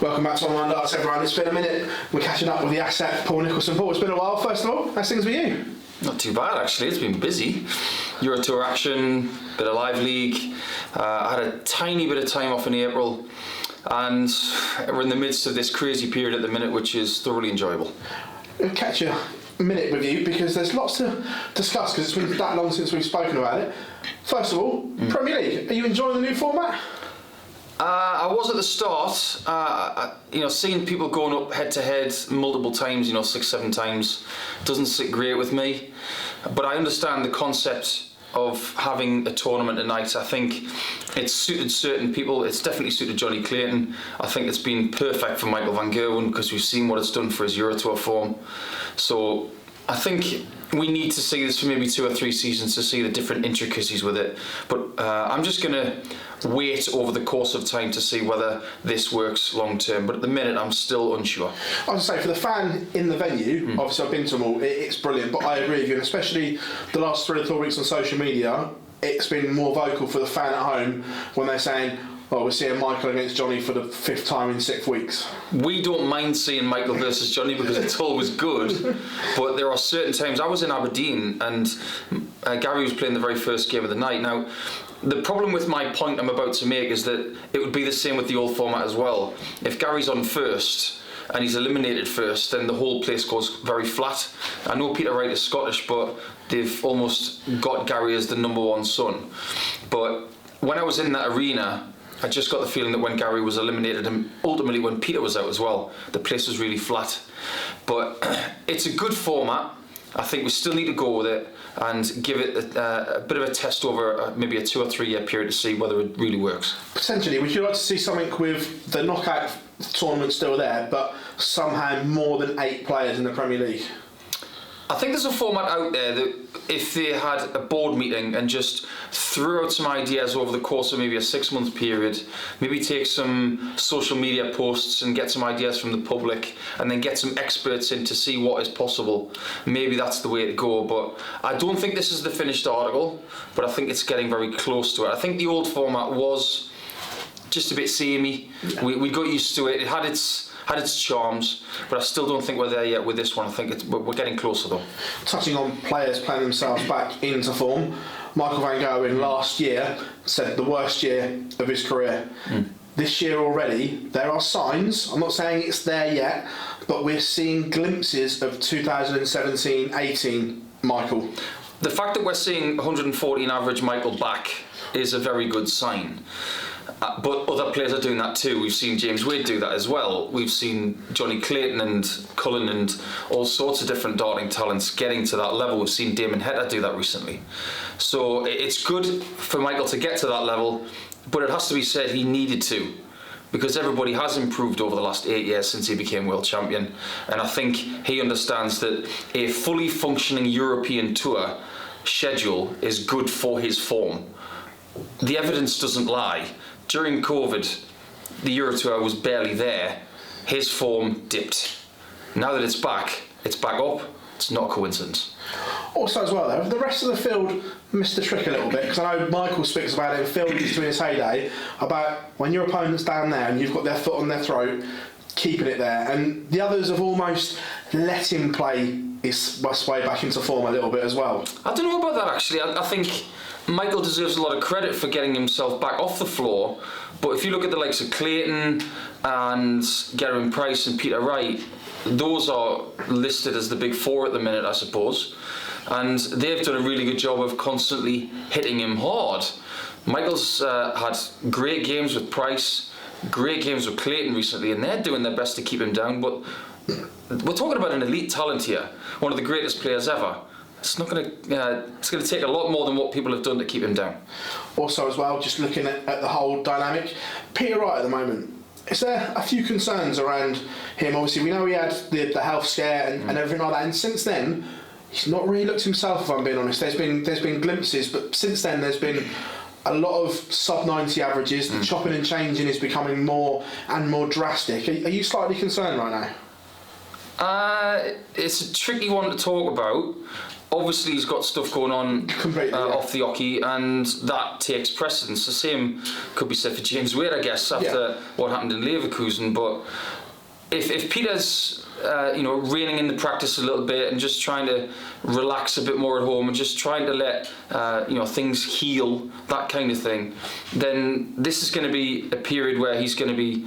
Welcome back to Online Darts, everyone. It's been a minute. We're catching up with the asset, Paul Nicholson. Paul, it's been a while. First of all, how's things with you? Not too bad, actually. It's been busy. Euro Tour action, bit of live league. I had a tiny bit of time off in April, and we're in the midst of this crazy period at the minute, which is thoroughly enjoyable. We'll catch a minute with you because there's lots to discuss because it's been that long since we've spoken about it. First of all, Premier League. Are you enjoying the new format? I was at the start, seeing people going up head to head multiple times, 6-7 times, doesn't sit great with me. But I understand the concept of having a tournament at night. I think it's suited certain people. It's definitely suited Johnny Clayton. I think it's been perfect for Michael van Gerwen because we've seen what it's done for his Euro Tour form. So I think we need to see this for maybe 2 or 3 seasons to see the different intricacies with it. But I'm just going to wait over the course of time to see whether this works long term. But at the minute, I'm still unsure. I was going to say, for the fan in the venue, obviously I've been to them all, it's brilliant, but I agree with you, and especially the last 3 or 4 weeks on social media, it's been more vocal for the fan at home when they're saying, we're seeing Michael against Johnny for the 5th time in 6 weeks. We don't mind seeing Michael versus Johnny because it's always good, but there are certain times. I was in Aberdeen and Gary was playing the very first game of the night. Now, the problem with my point I'm about to make is that it would be the same with the old format as well. If Gary's on first and he's eliminated first, then the whole place goes very flat. I know Peter Wright is Scottish, but they've almost got Gary as the #1 son. But when I was in that arena, I just got the feeling that when Gary was eliminated and ultimately when Peter was out as well, the place was really flat. But it's a good format. I think we still need to go with it and give it a bit of a test over maybe a 2 or 3 year period to see whether it really works. Potentially, would you like to see something with the knockout tournament still there, but somehow more than 8 players in the Premier League? I think there's a format out there that if they had a board meeting and just threw out some ideas over the course of maybe a 6-month period, maybe take some social media posts and get some ideas from the public and then get some experts in to see what is possible, maybe that's the way to go. But I don't think this is the finished article, but I think it's getting very close to it. I think the old format was just a bit samey. We got used to it. It had its charms, but I still don't think we're there yet with this one. I think we're getting closer though. Touching on players playing themselves back into form, Michael van Gerwen last year said the worst year of his career. This year already, there are signs, I'm not saying it's there yet, but we're seeing glimpses of 2017-18 Michael. The fact that we're seeing 114 average Michael back is a very good sign. But other players are doing that too. We've seen James Wade do that as well. We've seen Johnny Clayton and Cullen and all sorts of different darting talents getting to that level. We've seen Damon Heta do that recently. So it's good for Michael to get to that level, but it has to be said he needed to, because everybody has improved over the last 8 years since he became world champion. And I think he understands that a fully functioning European tour schedule is good for his form. The evidence doesn't lie. During COVID, the Euro Tour was barely there. His form dipped. Now that it's back up. It's not a coincidence. Also as well, though, the rest of the field missed the trick a little bit, because I know Michael speaks about it in Phil used to in his heyday, about when your opponent's down there and you've got their foot on their throat, keeping it there. And the others have almost let him play his way back into form a little bit as well. I don't know about that actually. I think Michael deserves a lot of credit for getting himself back off the floor, but if you look at the likes of Clayton and Gerwyn Price and Peter Wright, those are listed as the big 4 at the minute, I suppose, and they've done a really good job of constantly hitting him hard. Michael's had great games with Price, great games with Clayton recently, and they're doing their best to keep him down, but we're talking about an elite talent here, one of the greatest players ever. It's going to take a lot more than what people have done to keep him down. Also as well, just looking at the whole dynamic, Peter Wright at the moment, is there a few concerns around him? Obviously we know he had the health scare and everything like that, and since then he's not really looked himself, if I'm being honest. There's been glimpses, but since then there's been a lot of sub-90 averages. The chopping and changing is becoming more and more drastic. Are you slightly concerned right now? It's a tricky one to talk about. obviously he's got stuff going on off the hockey, and that takes precedence. The same could be said for James Wade, I guess, after what happened in Leverkusen. But if Peter's reining in the practice a little bit and just trying to relax a bit more at home and just trying to let things heal, that kind of thing, then this is going to be a period where he's going to be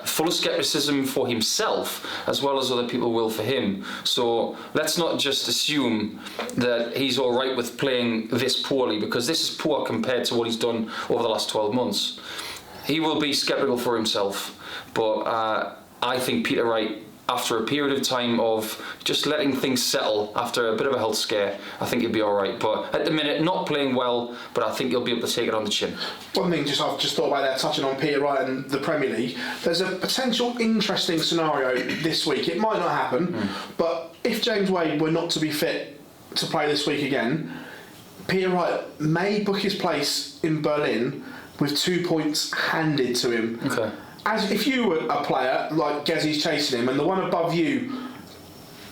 full of scepticism for himself as well as other people will for him. So let's not just assume that he's all right with playing this poorly, because this is poor compared to what he's done over the last 12 months. He will be sceptical for himself, but I think Peter Wright, after a period of time of just letting things settle after a bit of a health scare, I think he'll be all right. But at the minute, not playing well, but I think he'll be able to take it on the chin. One thing I've just thought about there, touching on Peter Wright and the Premier League, there's a potential interesting scenario this week. It might not happen, but if James Wade were not to be fit to play this week again, Peter Wright may book his place in Berlin with 2 points handed to him. Okay. As if you were a player like Gezzy's chasing him, and the one above you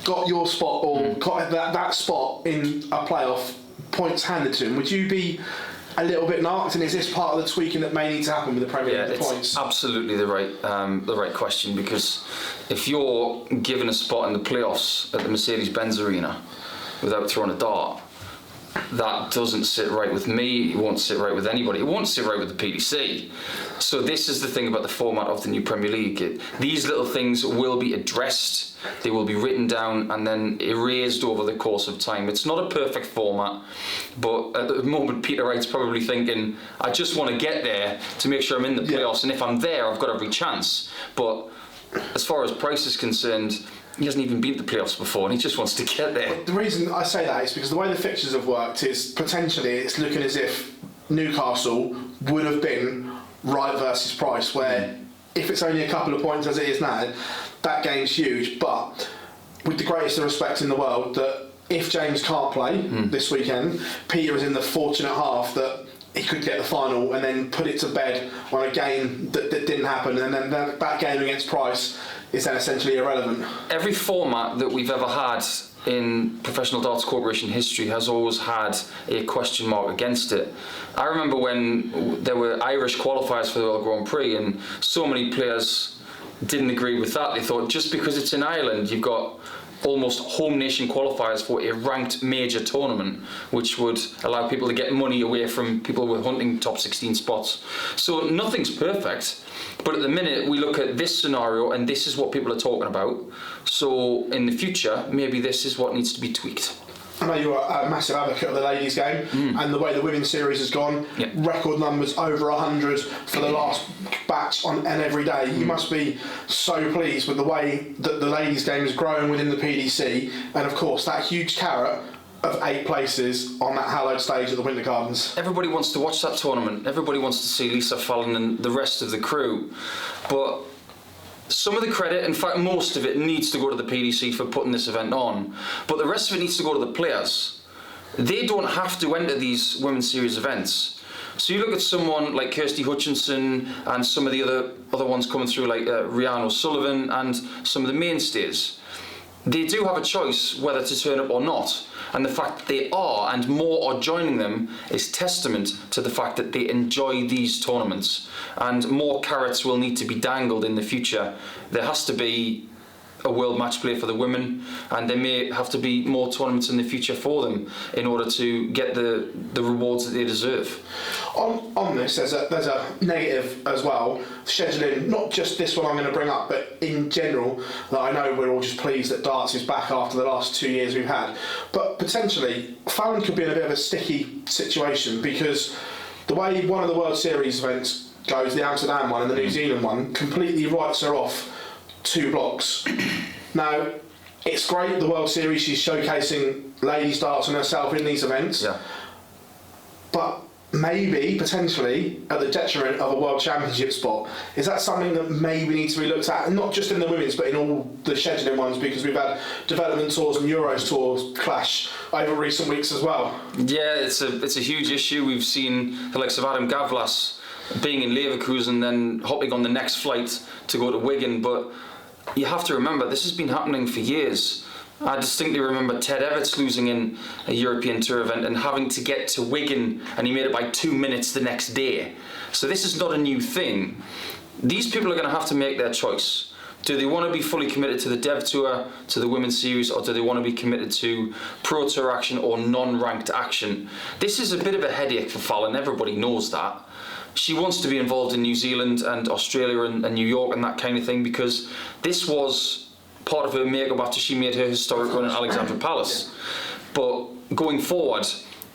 got your spot or got that spot in a playoff, points handed to him, would you be a little bit narked? And is this part of the tweaking that may need to happen with the Premier League points? Absolutely the right question, because if you're given a spot in the playoffs at the Mercedes-Benz Arena without throwing a dart, that doesn't sit right with me. It won't sit right with anybody. It won't sit right with the PDC. So this is the thing about the format of the new Premier League. These little things will be addressed, they will be written down and then erased over the course of time. It's not a perfect format, but at the moment Peter Wright's probably thinking, I just want to get there to make sure I'm in the playoffs, and if I'm there, I've got every chance. But as far as Price is concerned, he hasn't even been to the playoffs before, and he just wants to get there. The reason I say that is because the way the fixtures have worked is potentially it's looking as if Newcastle would have been Wright versus Price, where if it's only a couple of points as it is now, that game's huge. But with the greatest of respect in the world, that if James can't play this weekend, Peter is in the fortunate half that he could get the final and then put it to bed on a game that didn't happen, and then that game against Price is then essentially irrelevant. Every format that we've ever had in Professional Darts Corporation history has always had a question mark against it. I remember when there were Irish qualifiers for the World Grand Prix, and so many players didn't agree with that. They thought just because it's in Ireland, you've got almost home nation qualifiers for a ranked major tournament, which would allow people to get money away from people who were hunting top 16 spots. So nothing's perfect, but at the minute we look at this scenario and this is what people are talking about. So in the future, maybe this is what needs to be tweaked. I know you're a massive advocate of the ladies' game, and the way the women's series has gone, record numbers over 100 for the last batch and every day. You must be so pleased with the way that the ladies' game is growing within the PDC, and of course that huge carrot of 8 places on that hallowed stage at the Winter Gardens. Everybody wants to watch that tournament. Everybody wants to see Lisa Fallon and the rest of the crew, but some of the credit, in fact most of it, needs to go to the PDC for putting this event on, but the rest of it needs to go to the players. They don't have to enter these women's series events. So you look at someone like Kirsty Hutchinson and some of the other ones coming through, like Rhiannon O'Sullivan and some of the mainstays. They do have a choice whether to turn up or not, and the fact that they are and more are joining them is testament to the fact that they enjoy these tournaments, and more carrots will need to be dangled in the future. There has to be a world match play for the women, and there may have to be more tournaments in the future for them in order to get the rewards that they deserve. On this, there's a negative as well. Scheduling, not just this one I'm going to bring up, but in general, that I know we're all just pleased that darts is back after the last 2 years we've had. But potentially, Fallon could be in a bit of a sticky situation, because the way one of the World Series events goes, the Amsterdam one and the New Zealand one, completely writes her off 2 blocks. Now, it's great, the World Series, she's showcasing ladies darts and herself in these events, but maybe, potentially, at the detriment of a World Championship spot. Is that something that maybe needs to be looked at, and not just in the women's, but in all the scheduling ones, because we've had development tours and Euros tours clash over recent weeks as well? Yeah, it's a huge issue. We've seen the likes of Adam Gavlas being in Leverkusen, then hopping on the next flight to go to Wigan, but you have to remember, this has been happening for years. I distinctly remember Ted Everts losing in a European Tour event and having to get to Wigan, and he made it by 2 minutes the next day. So this is not a new thing. These people are going to have to make their choice. Do they want to be fully committed to the Dev Tour, to the Women's Series, or do they want to be committed to Pro Tour action or non-ranked action? This is a bit of a headache for Fallon, everybody knows that. She wants to be involved in New Zealand and Australia and New York and that kind of thing, because this was part of her makeup after she made her historic run at Alexandra Palace. But going forward,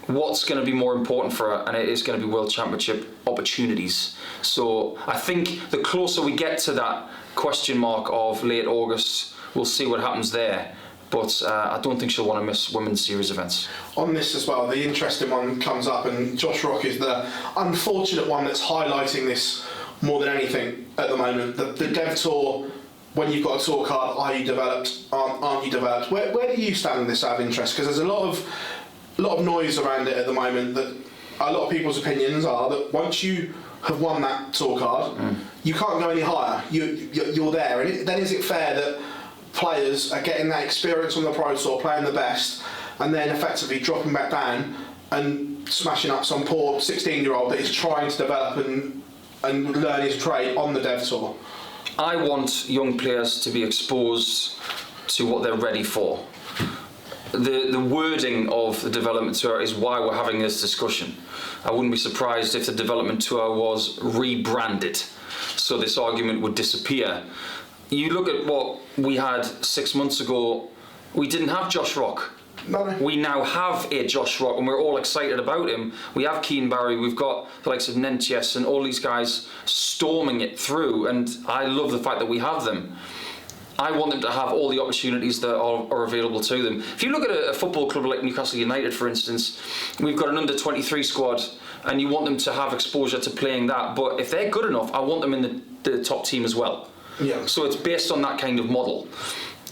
what's going to be more important for her? And it is going to be World Championship opportunities. So I think the closer we get to that question mark of late August, we'll see what happens there. But I don't think she'll want to miss Women's Series events. On this as well, the interesting one comes up, and Josh Rock is the unfortunate one that's highlighting this more than anything at the moment. The Dev Tour, when you've got a tour card, are you developed, aren't you developed? Where do you stand in this out of interest? Because there's a lot of noise around it at the moment, that a lot of people's opinions are that once you have won that tour card, you can't go any higher. You're there. And then is it fair that players are getting that experience on the Pro Tour, playing the best, and then effectively dropping back down and smashing up some poor 16-year-old that is trying to develop and learn his trade on the Dev Tour? I want young players to be exposed to what they're ready for. The wording of the development tour is why we're having this discussion. I wouldn't be surprised if the development tour was rebranded, so this argument would disappear. You look at what we had 6 months ago, we didn't have Josh Rock. No. We now have a Josh Rock, and we're all excited about him. We have Keane Barry, we've got the likes of Nentjes and all these guys storming it through, and I love the fact that we have them. I want them to have all the opportunities that are available to them. If you look at a football club like Newcastle United, for instance, we've got an under-23 squad, and you want them to have exposure to playing that, but if they're good enough, I want them in the top team as well. Yeah. So it's based on that kind of model.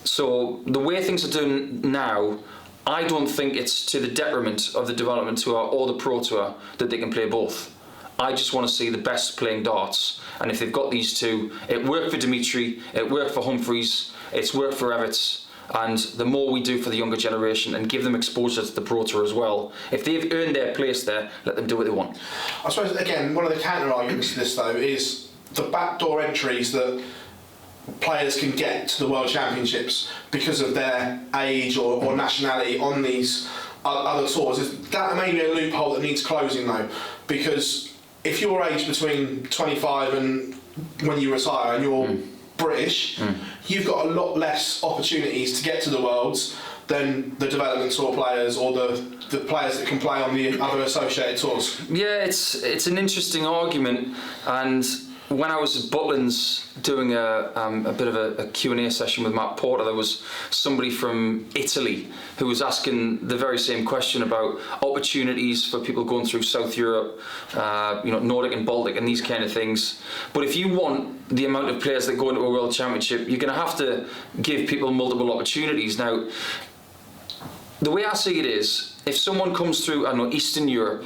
So the way things are done now, I don't think it's to the detriment of the development tour or the Pro Tour that they can play both. I just want to see the best playing darts, and if they've got these two, it worked for Dimitri, it worked for Humphreys, it's worked for Everts, and the more we do for the younger generation and give them exposure to the Pro Tour as well, if they've earned their place there, let them do what they want. I suppose, again, one of the counter arguments to this though is the backdoor entries that players can get to the World Championships because of their age or nationality on these other tours. Is that maybe a loophole that needs closing though? Because if you're aged between 25 and when you retire and you're British, you've got a lot less opportunities to get to the Worlds than the development tour players or the players that can play on the other associated tours. Yeah, it's an interesting argument, and when I was at Butlins doing a bit of a Q&A session with Matt Porter, there was somebody from Italy who was asking the very same question about opportunities for people going through South Europe, Nordic and Baltic and these kind of things. But if you want the amount of players that go into a World Championship, you're going to have to give people multiple opportunities. Now, the way I see it is, if someone comes through, I don't know, Eastern Europe,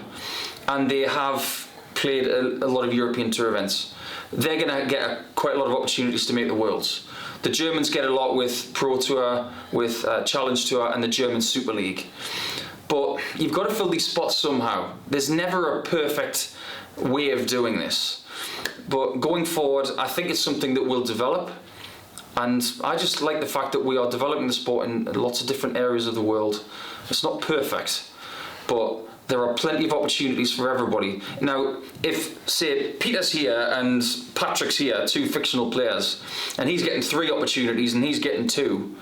and they have played a lot of European Tour events, they're going to get quite a lot of opportunities to make the Worlds. The Germans get a lot with Pro Tour, with Challenge Tour and the German Super League. But you've got to fill these spots somehow. There's never a perfect way of doing this. But going forward, I think it's something that will develop. And I just like the fact that we are developing the sport in lots of different areas of the world. It's not perfect, but there are plenty of opportunities for everybody. Now, if, say, Peter's here and Patrick's here, two fictional players, and he's getting 3 opportunities and he's getting 2,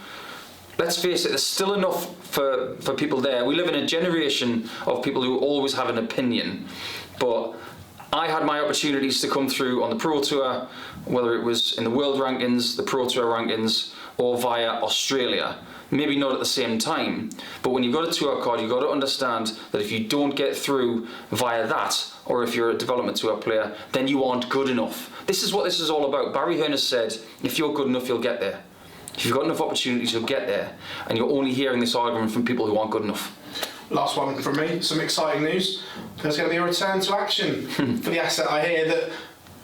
let's face it, there's still enough for people there. We live in a generation of people who always have an opinion, but I had my opportunities to come through on the Pro Tour, whether it was in the World Rankings, the Pro Tour Rankings, or via Australia. Maybe not at the same time, but when you've got a tour card, you've got to understand that if you don't get through via that, or if you're a development tour player, then you aren't good enough. This is what this is all about. Barry Hearn has said, if you're good enough, you'll get there. If you've got enough opportunities, you'll get there. And you're only hearing this argument from people who aren't good enough. Last one from me, some exciting news. There's going to be a return to action for the asset. I hear that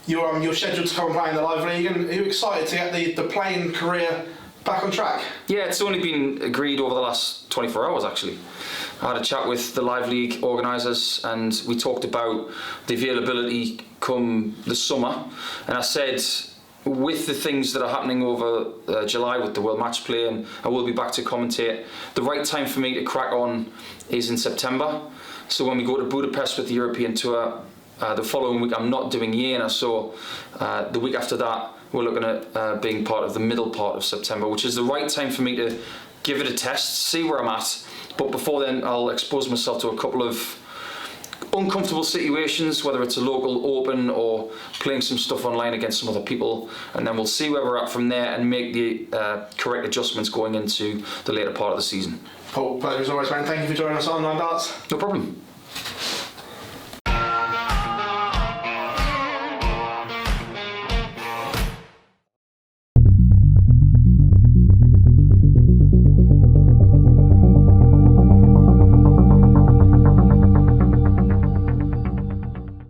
you're scheduled to come and play in the Live League, and are you excited to get the playing career back on track? Yeah, it's only been agreed over the last 24 hours actually. I had a chat with the Live League organisers and we talked about the availability come the summer, and I said with the things that are happening over July with the World Match Play, and I will be back to commentate, the right time for me to crack on is in September. So when we go to Budapest with the European Tour, the following week I'm not doing Jena, so the week after that we're looking at being part of the middle part of September, which is the right time for me to give it a test, see where I'm at. But before then I'll expose myself to a couple of uncomfortable situations, whether it's a local open or playing some stuff online against some other people, and then we'll see where we're at from there and make the correct adjustments going into the later part of the season. Paul, pleasure as always, man. Thank you for joining us on Online Darts. No problem.